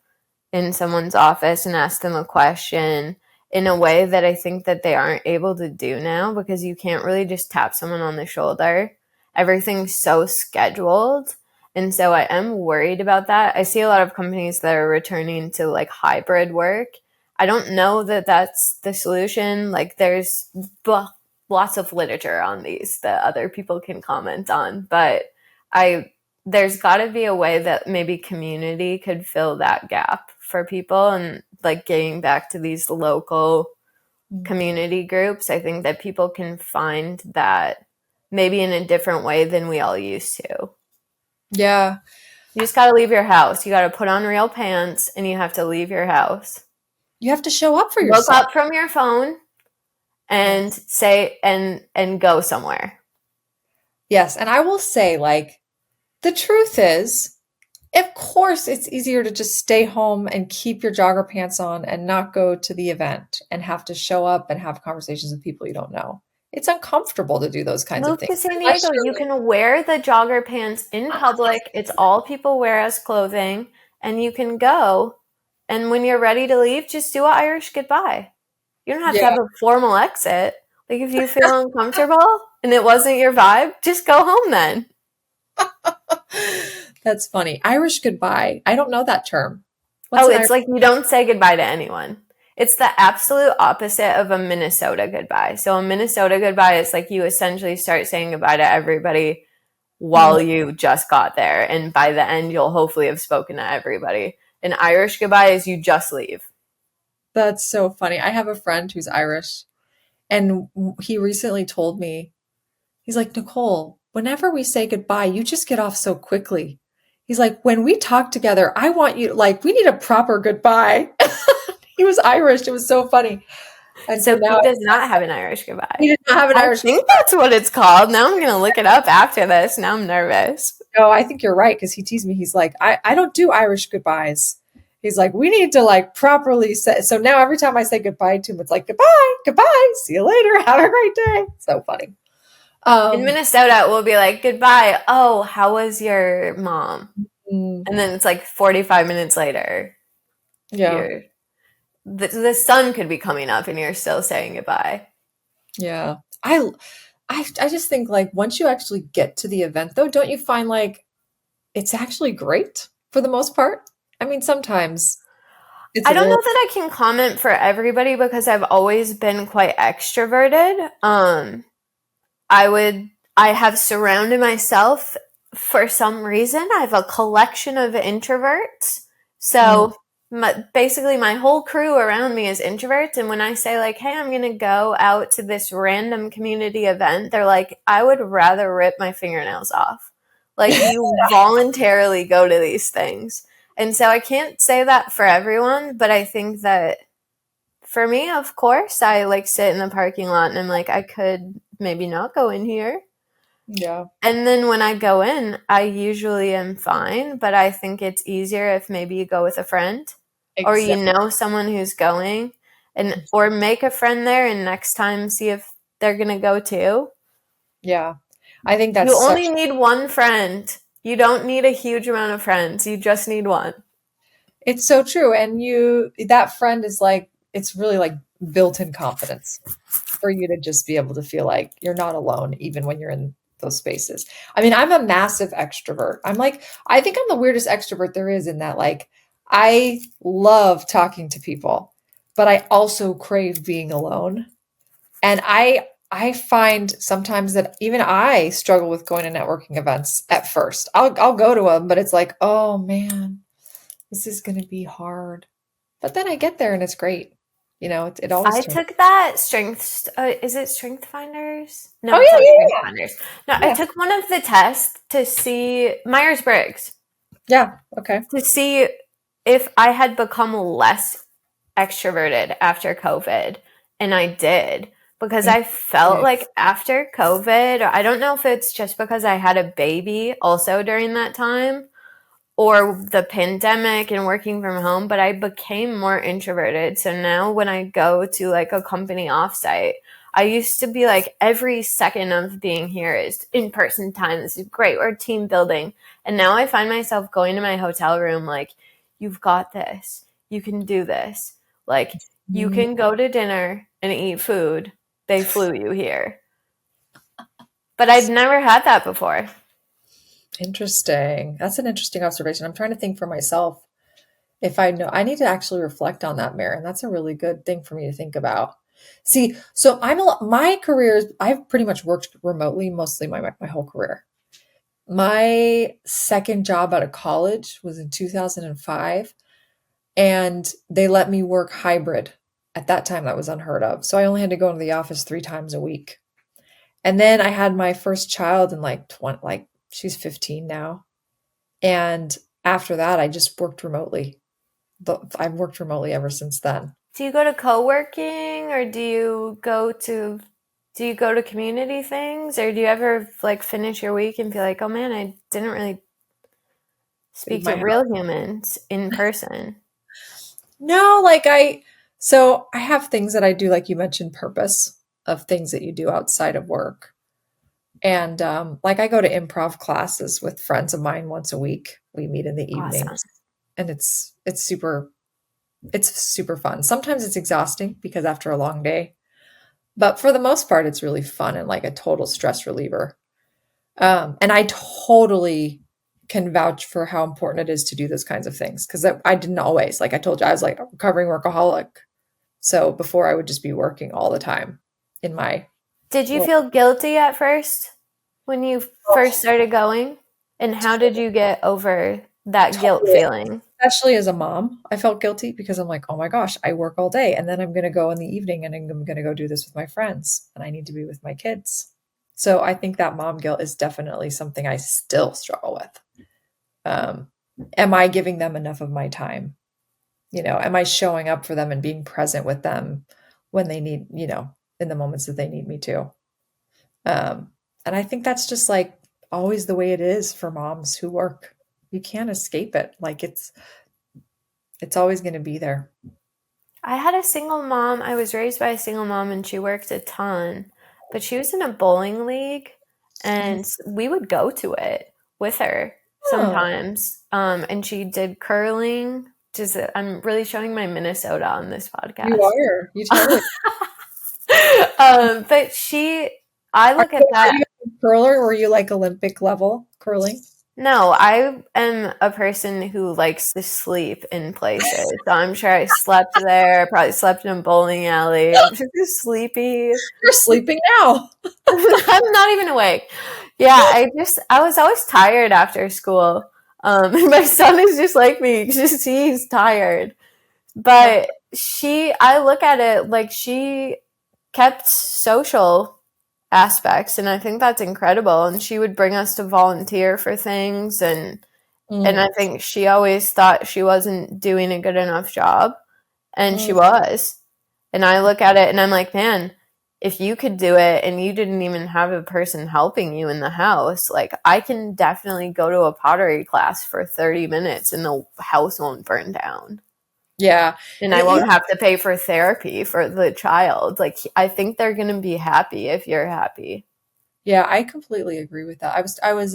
in someone's office and ask them a question in a way that I think that they aren't able to do now, because you can't really just tap someone on the shoulder. Everything's so scheduled. And so I am worried about that. I see a lot of companies that are returning to like hybrid work. I don't know that that's the solution. Like there's lots of literature on these that other people can comment on, but there's got to be a way that maybe community could fill that gap for people, and like getting back to these local community groups. I think that people can find that maybe in a different way than we all used to. Yeah. You just got to leave your house. You got to put on real pants and you have to leave your house. You have to show up for yourself. Look up from your phone and say and go somewhere. Yes, and I will say, like, the truth is, of course, it's easier to just stay home and keep your jogger pants on and not go to the event and have to show up and have conversations with people you don't know. It's uncomfortable to do those kinds of Move to things. San Diego. You can wear the jogger pants in public. It's all people wear as clothing, and you can go. And when you're ready to leave, just do an Irish goodbye. You don't have to have a formal exit. Like if you feel uncomfortable and it wasn't your vibe, just go home then. That's funny. Irish goodbye. I don't know that term. It's like you don't say goodbye to anyone. It's the absolute opposite of a Minnesota goodbye. So a Minnesota goodbye is like you essentially start saying goodbye to everybody while you just got there. And by the end, you'll hopefully have spoken to everybody. An Irish goodbye is you just leave. That's so funny. I have a friend who's Irish, and he recently told me, he's like, Nicole, whenever we say goodbye, you just get off so quickly. He's like, when we talk together, I want you, like, we need a proper goodbye. He was Irish. It was so funny. And so he does not have an Irish goodbye. He does not have an Irish goodbye. I think that's what it's called. Now I'm going to look it up after this. Now I'm nervous. No, I think you're right, because he teased me. He's like, I don't do Irish goodbyes. He's like, we need to like properly say. So now every time I say goodbye to him, it's like, goodbye, see you later, have a great day. So funny. In Minnesota, we'll be like, goodbye. Oh, how was your mom? And then it's like 45 minutes later. Yeah. The sun could be coming up and you're still saying goodbye. Yeah. I just think like once you actually get to the event though, don't you find like it's actually great for the most part? I mean, sometimes I don't know that I can comment for everybody because I've always been quite extroverted. I have surrounded myself for some reason. I have a collection of introverts. So basically my whole crew around me is introverts. And when I say like, hey, I'm going to go out to this random community event, they're like, I would rather rip my fingernails off. Like you voluntarily go to these things. And so I can't say that for everyone, but I think that for me, of course, I like sit in the parking lot and I'm like, I could maybe not go in here. Yeah. And then when I go in, I usually am fine, but I think it's easier if maybe you go with a friend or you know someone who's going and or make a friend there and next time see if they're going to go too. Yeah. I think that's you only need one friend. You don't need a huge amount of friends. You just need one. It's so true. And that friend is like, it's really like built-in confidence for you to just be able to feel like you're not alone, even when you're in those spaces. I mean, I'm a massive extrovert. I think I'm the weirdest extrovert there is in that, like, I love talking to people, but I also crave being alone. And I find sometimes that even I struggle with going to networking events at first. I'll go to them, but it's like, oh man, this is going to be hard. But then I get there and it's great. It always I turns. took that strengths. Is it Strength Finders? No, Oh it's not Strength yeah, Finders. No, I yeah, took one of the tests to see Myers-Briggs yeah. Okay. to see if I had become less extroverted after COVID, and I did, because I felt like after COVID, I don't know if it's just because I had a baby also during that time, or the pandemic and working from home, but I became more introverted. So now when I go to like a company offsite, I used to be like, every second of being here is in-person time. This is great. We're team building. And now I find myself going to my hotel room like, you've got this. You can do this. Like, you can go to dinner and eat food. They flew you here. But I'd never had that before. Interesting. That's an interesting observation. I'm trying to think for myself if I know. I need to actually reflect on that, Maren. That's a really good thing for me to think about. See, so my career, I've pretty much worked remotely mostly my whole career. My second job out of college was in 2005, and they let me work hybrid. At that time, that was unheard of. So I only had to go into the office 3 times a week. And then I had my first child in like she's 15 now. And after that, I just worked remotely. I've worked remotely ever since then. Do you go to co-working, or do you go to community things, or do you ever like finish your week and feel like, oh man, I didn't really speak to real humans in person? No, so I have things that I do, like you mentioned, purpose of things that you do outside of work. And like I go to improv classes with friends of mine once a week. We meet in the evenings, Awesome. and it's super fun. Sometimes it's exhausting because after a long day, but for the most part, it's really fun and like a total stress reliever. And I totally can vouch for how important it is to do those kinds of things, because I didn't always, like I told you, I was like a recovering workaholic. So before, I would just be working all the time in my. Did you feel guilty at first when you first started going? And how did you get over that guilt feeling? Especially as a mom, I felt guilty because I'm like, oh my gosh, I work all day and then I'm going to go in the evening and I'm going to go do this with my friends and I need to be with my kids. So I think that mom guilt is definitely something I still struggle with. Am I giving them enough of my time? Am I showing up for them and being present with them when they need, in the moments that they need me to? And I think that's just like always the way it is for moms who work. You can't escape it. Like it's always going to be there. I had a single mom. I was raised by a single mom, and she worked a ton, but she was in a bowling league, and we would go to it with her sometimes. And she did curling. I'm really showing my Minnesota on this podcast. You are. You totally. But I look at that. Are you a curler, or were you like Olympic level curling? No, I am a person who likes to sleep in places. So I'm sure I slept there, probably slept in a bowling alley. I'm just sleepy. You're sleeping now. I'm not even awake. Yeah, I was always tired after school. My son is just like me. He's tired. But I look at it like she kept social aspects, and I think that's incredible. And she would bring us to volunteer for things, and I think she always thought she wasn't doing a good enough job, and she was. And I look at it and I'm like, man, if you could do it and you didn't even have a person helping you in the house, like I can definitely go to a pottery class for 30 minutes and the house won't burn down. Yeah. And I won't have to pay for therapy for the child. Like, I think they're going to be happy if you're happy. Yeah, I completely agree with that. I was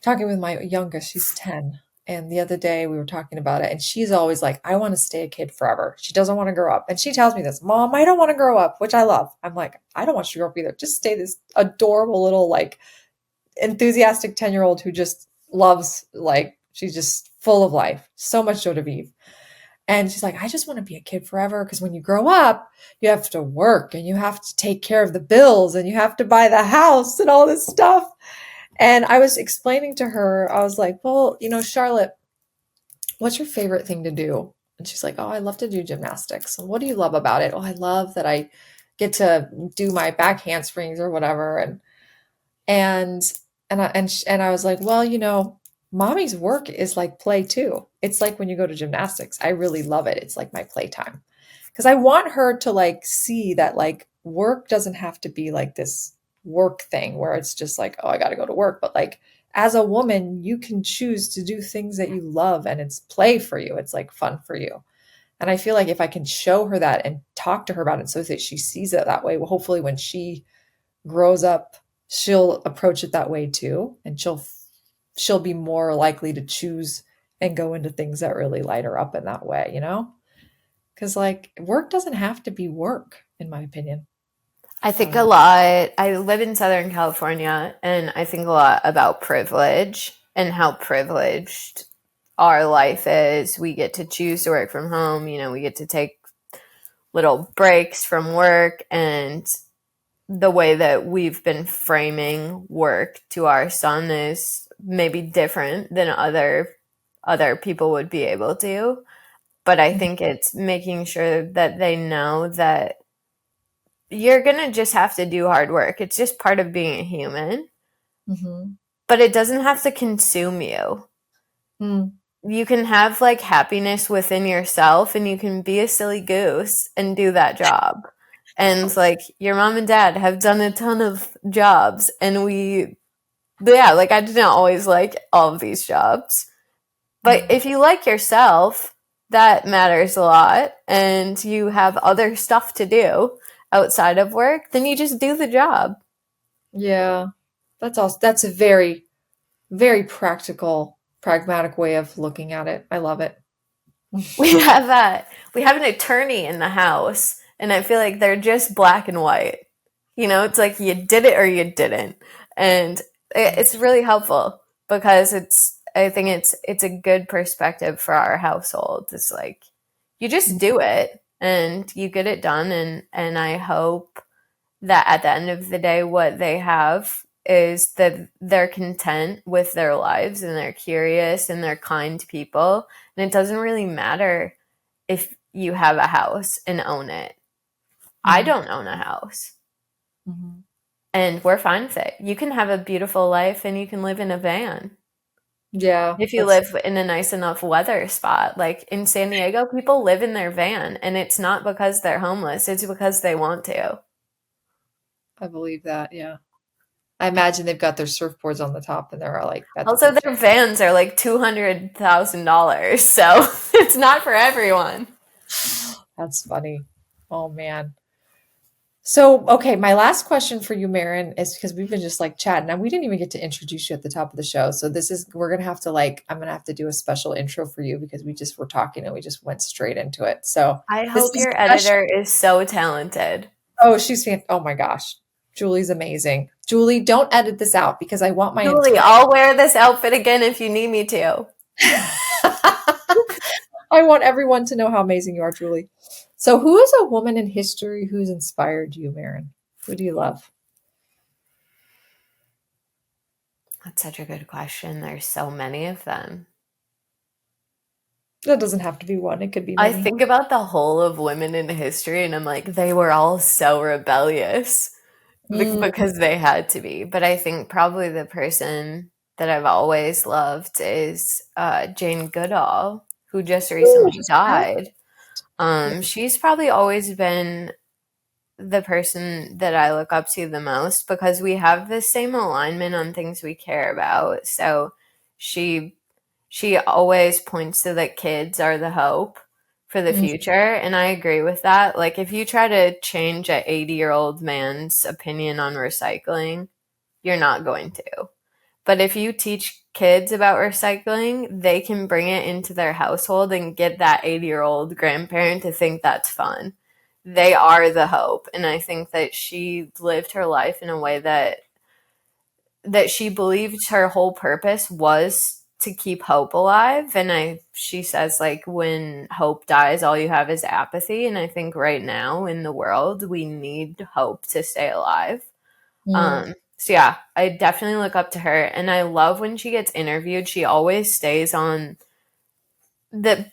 talking with my youngest, she's 10, And the other day we were talking about it, and she's always like, I want to stay a kid forever. She doesn't want to grow up. And she tells me this, Mom, I don't want to grow up, which I love. I'm like, I don't want you to grow up either. Just stay this adorable little, like, enthusiastic 10-year-old who just loves, like, she's just full of life. So much joie de vivre. And she's like, I just want to be a kid forever. Because when you grow up, you have to work and you have to take care of the bills and you have to buy the house and all this stuff. And I was explaining to her, I was like, well, Charlotte, what's your favorite thing to do? And she's like, oh, I love to do gymnastics. And what do you love about it? Oh, I love that I get to do my back handsprings or whatever. And I was like, well, mommy's work is like play too. It's like when you go to gymnastics. I really love it. It's like my playtime. Because I want her to like see that like work doesn't have to be like this work thing where it's just like, oh, I got to go to work. But like as a woman, you can choose to do things that you love and it's play for you. It's like fun for you. And I feel like if I can show her that and talk to her about it so that she sees it that way, well, hopefully when she grows up, she'll approach it that way too. And she'll be more likely to choose and go into things that really light her up in that way, Because like work doesn't have to be work, in my opinion. I think a lot. I live in Southern California, and I think a lot about privilege and how privileged our life is. We get to choose to work from home. We get to take little breaks from work, and the way that we've been framing work to our son is maybe different than other people would be able to. But I think it's making sure that they know that you're going to just have to do hard work. It's just part of being a human. Mm-hmm. But it doesn't have to consume you. Mm. You can have like happiness within yourself, and you can be a silly goose and do that job. And like your mom and dad have done a ton of jobs, and like I didn't always like all of these jobs. But if you like yourself, that matters a lot, and you have other stuff to do outside of work, then you just do the job. Yeah. That's a very, very practical, pragmatic way of looking at it. I love it. We have an attorney in the house, and I feel like they're just black and white. It's like you did it or you didn't. And it's really helpful because I think it's a good perspective for our household. It's like you just do it and you get it done, and I hope that at the end of the day what they have is that they're content with their lives and they're curious and they're kind people. And it doesn't really matter if you have a house and own it. I don't own a house. Mm-hmm. And we're fine with it. You can have a beautiful life and you can live in a van. Yeah. If you live in a nice enough weather spot. Like in San Diego, people live in their van, and it's not because they're homeless. It's because they want to. I believe that, yeah. I imagine they've got their surfboards on the top and they're like Also, their vans are like $200,000, so it's not for everyone. That's funny. Oh man. So, okay, my last question for you, Maren, is because we've been just like chatting. Now, we didn't even get to introduce you at the top of the show. So we're going to have to I'm going to have to do a special intro for you because we just were talking and we just went straight into it. So I hope your editor is so talented. Oh, oh my gosh. Julie's amazing. Julie, don't edit this out because I want my Julie, I'll wear this outfit again if you need me to. I want everyone to know how amazing you are, Julie. So who is a woman in history who's inspired you, Maren? Who do you love? That's such a good question. There's so many of them. That doesn't have to be one. It could be many. I think about the whole of women in history and I'm like, they were all so rebellious because they had to be. But I think probably the person that I've always loved is Jane Goodall, who just recently died. She's probably always been the person that I look up to the most because we have the same alignment on things we care about. So she always points to that kids are the hope for the future. And I agree with that. Like if you try to change an 80-year-old man's opinion on recycling, you're not going to. But if you teach kids about recycling, they can bring it into their household and get that 80-year-old grandparent to think that's fun. They are the hope. And I think that she lived her life in a way that she believed her whole purpose was to keep hope alive. And she says, like, when hope dies, all you have is apathy. And I think right now in the world, we need hope to stay alive. So yeah, I definitely look up to her. And I love when she gets interviewed, she always stays on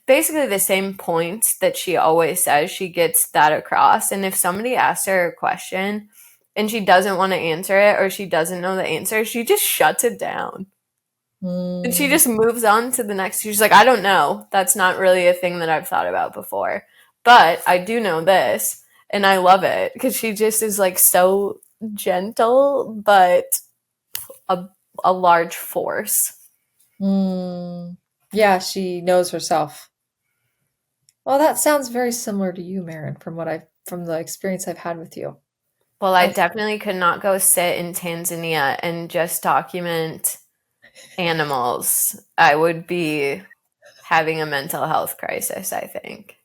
basically the same points that she always says. She gets that across. And if somebody asks her a question and she doesn't want to answer it, or she doesn't know the answer, she just shuts it down. And she just moves on to the next. She's like, I don't know. That's not really a thing that I've thought about before. But I do know this. And I love it because she just is like so gentle, but a large force. Yeah, she knows herself. Well, that sounds very similar to you, Maren, from the experience I've had with you. Well, I definitely could not go sit in Tanzania and just document animals. I would be having a mental health crisis, I think.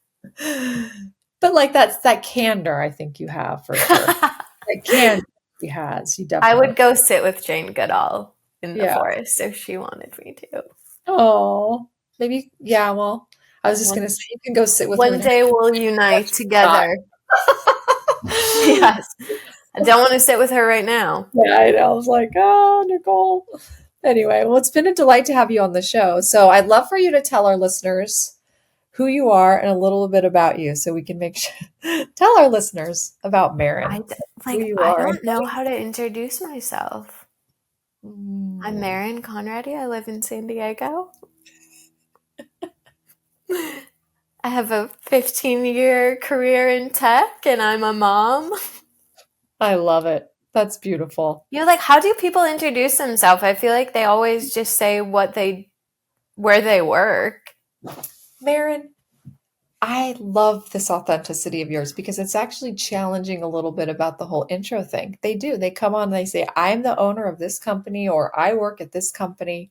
But like that's that candor I think you have for sure. That candor she has. You definitely. I would go sit with Jane Goodall in the forest if she wanted me to. Oh, maybe. Yeah. Well, I was just going to say you can go sit with her. One day we'll unite together. Yes. I don't want to sit with her right now. Yeah, I know. I was like, oh, Nicole. Anyway, well, it's been a delight to have you on the show. So I'd love for you to tell our listeners who you are and a little bit about you so we can make sure tell our listeners about Maren. I don't know how to introduce myself. I'm Maren Conradi. I live in San Diego. I have a 15-year career in tech and I'm a mom. I love it. That's beautiful. You're like, how do people introduce themselves? I feel like they always just say where they work. Maren, I love this authenticity of yours because it's actually challenging a little bit about the whole intro thing. They do. They come on and they say, I'm the owner of this company or I work at this company.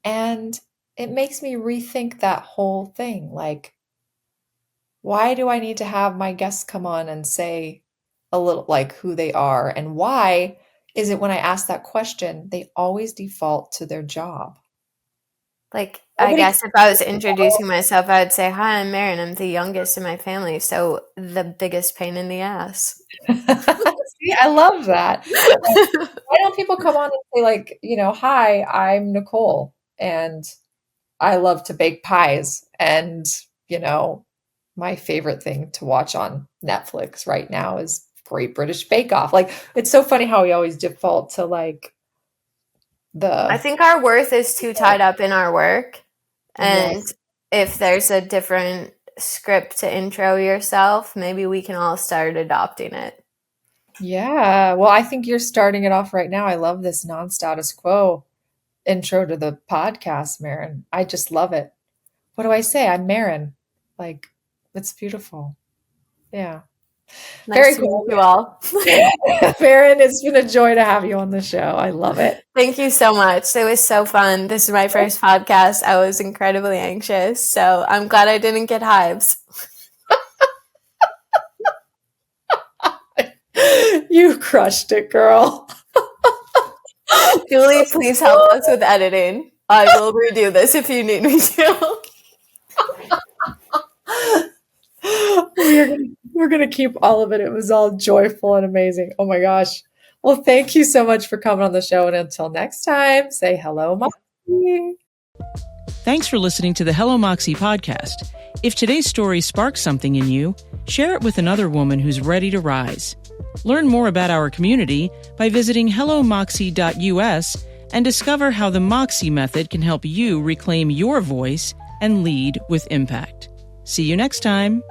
And it makes me rethink that whole thing. Like, why do I need to have my guests come on and say a little like who they are? And why is it when I ask that question, they always default to their job? Like, I guess if I was introducing myself, I would say, hi, I'm Maren. I'm the youngest in my family. So the biggest pain in the ass. See, I love that. Why don't people come on and say like, hi, I'm Nicole and I love to bake pies. And, my favorite thing to watch on Netflix right now is Great British Bake Off. Like, it's so funny how we always default to like I think our worth is too tied up in our work. And if there's a different script to intro yourself, maybe we can all start adopting it. Yeah. Well, I think you're starting it off right now. I love this non-status quo intro to the podcast, Maren. I just love it. What do I say? I'm Maren. Like, it's beautiful. Yeah. Nice Very cool. You all. Maren, it's been a joy to have you on the show. I love it. Thank you so much. It was so fun. This is my first podcast. I was incredibly anxious, so I'm glad I didn't get hives. You crushed it, girl. Julie, please help us with editing. I will redo this if you need me to. We're going to keep all of it. It was all joyful and amazing. Oh my gosh. Well, thank you so much for coming on the show. And until next time, say hello, Moxie. Thanks for listening to the Hello Moxie podcast. If today's story sparks something in you, share it with another woman who's ready to rise. Learn more about our community by visiting hellomoxie.us and discover how the Moxie method can help you reclaim your voice and lead with impact. See you next time.